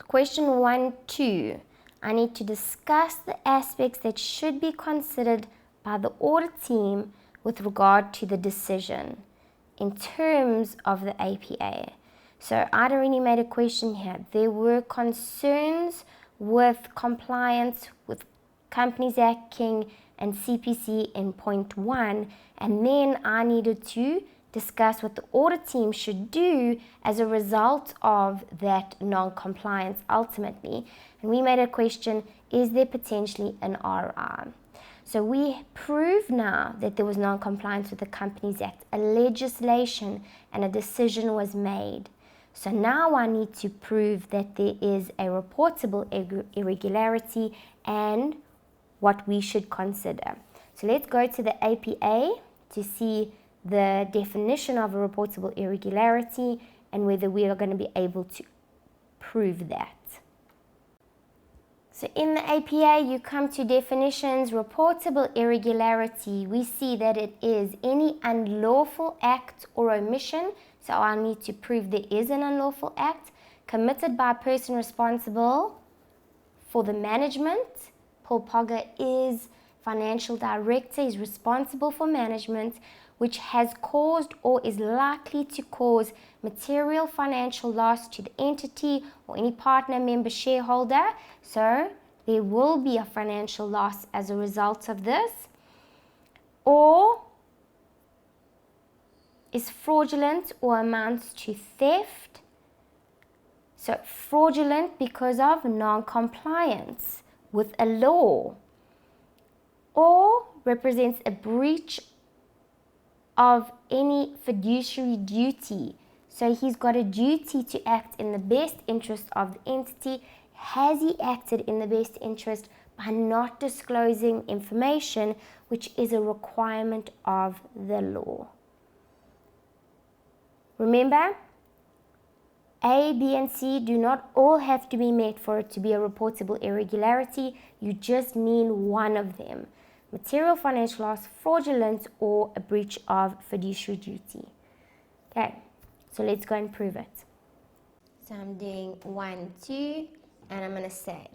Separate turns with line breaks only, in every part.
Question 1.2. I need to discuss the aspects that should be considered by the audit team with regard to the decision in terms of the APA. So I'd already made a question here. There were concerns with compliance with Companies Act, King, and CPC in point 1, and then I needed to discuss what the audit team should do as a result of that non-compliance ultimately. And we made a question, is there potentially an RI? So we prove now that there was non-compliance with the Companies Act, a legislation and a decision was made. So now I need to prove that there is a reportable irregularity and what we should consider. So let's go to the APA to see the definition of a reportable irregularity and whether we are going to be able to prove that. So in the APA, you come to definitions. Reportable irregularity, we see that it is any unlawful act or omission. So I need to prove there is an unlawful act committed by a person responsible for the management. Paul Pogger is financial director, is responsible for management, which has caused or is likely to cause material financial loss to the entity or any partner, member, shareholder. So there will be a financial loss as a result of this. Or is fraudulent or amounts to theft. So fraudulent because of non-compliance with a law, or represents a breach of any fiduciary duty. So he's got a duty to act in the best interest of the entity. Has he acted in the best interest by not disclosing information, which is a requirement of the law? Remember, A, B, and C do not all have to be met for it to be a reportable irregularity. You just need one of them. Material financial loss, fraudulent, or a breach of fiduciary duty. Okay, so let's go and prove it. So I'm doing 1, 2, and I'm going to say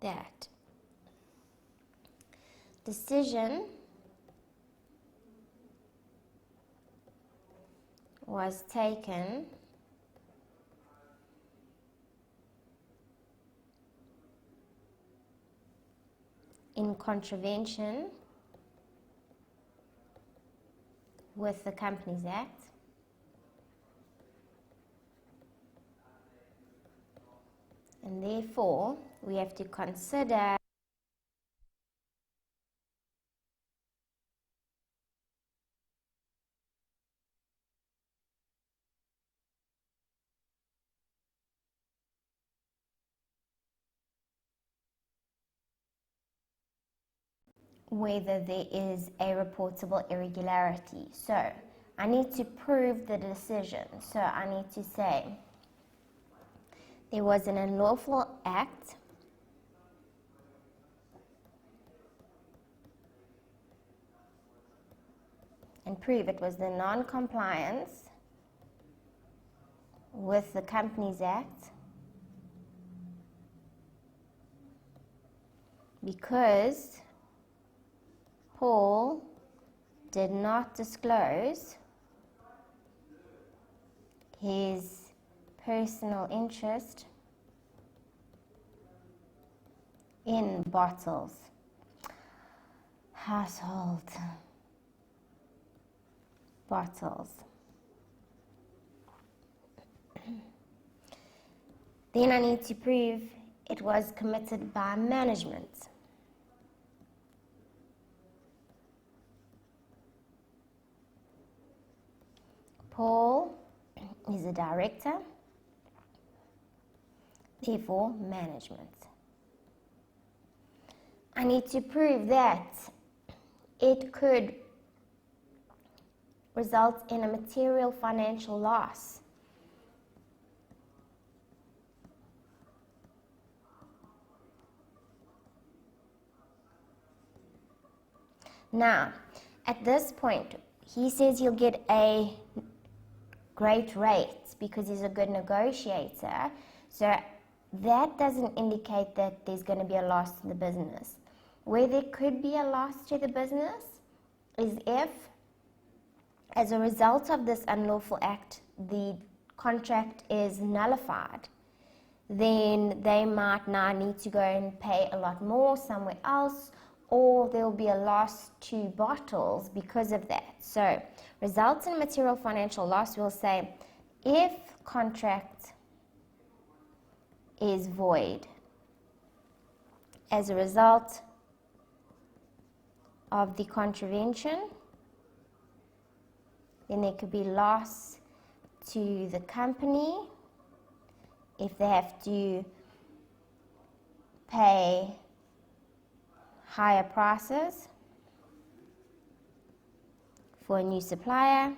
that decision was taken in contravention with the Companies Act and therefore we have to consider whether there is a reportable irregularity. So I need to prove the decision. So I need to say there was an unlawful act and prove it was the non-compliance with the Companies Act because Paul did not disclose his personal interest in bottles, household bottles. Then I need to prove it was committed by management. Paul is a director, therefore management. I need to prove that it could result in a material financial loss. Now, at this point, he says he'll get a great rate because he's a good negotiator. So that doesn't indicate that there's going to be a loss to the business. Where there could be a loss to the business is if, as a result of this unlawful act, the contract is nullified. Then they might now need to go and pay a lot more somewhere else, or there will be a loss to bottles because of that. So, results in material financial loss will say if contract is void as a result of the contravention, then there could be loss to the company if they have to pay higher prices for a new supplier,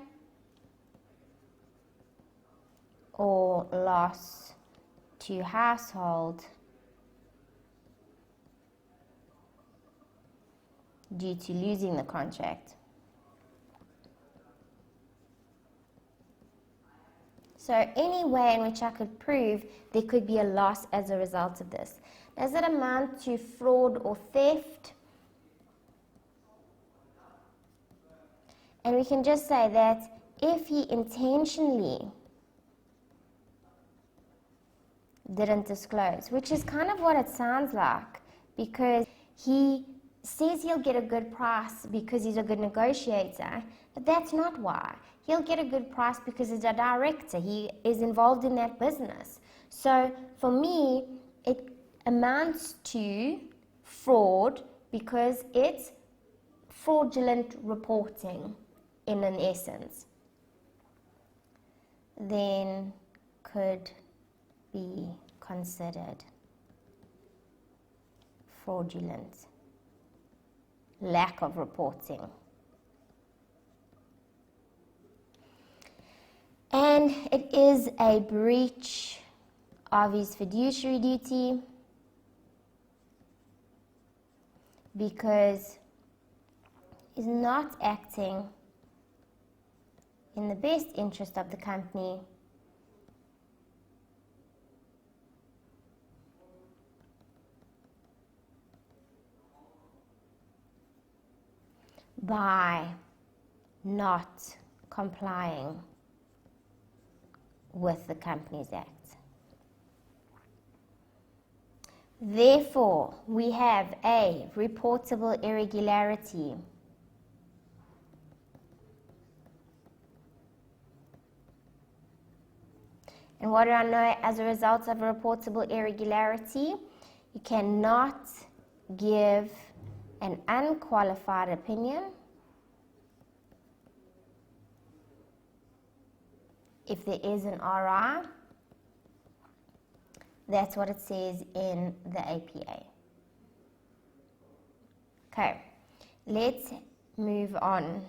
or loss to household due to losing the contract. So any way in which I could prove there could be a loss as a result of this. Does it amount to fraud or theft? And we can just say that if he intentionally didn't disclose, which is kind of what it sounds like, because he says he'll get a good price because he's a good negotiator, but that's not why. He'll get a good price because he's a director. He is involved in that business. So for me, it amounts to fraud because it's fraudulent reporting in an essence. Then could be considered fraudulent. Lack of reporting. And it is a breach of his fiduciary duty because he's not acting in the best interest of the company by not complying with the Companies Act. Therefore, we have a reportable irregularity. And what do I know as a result of a reportable irregularity? You cannot give an unqualified opinion if there is an RI. That's what it says in the APA. Okay, let's move on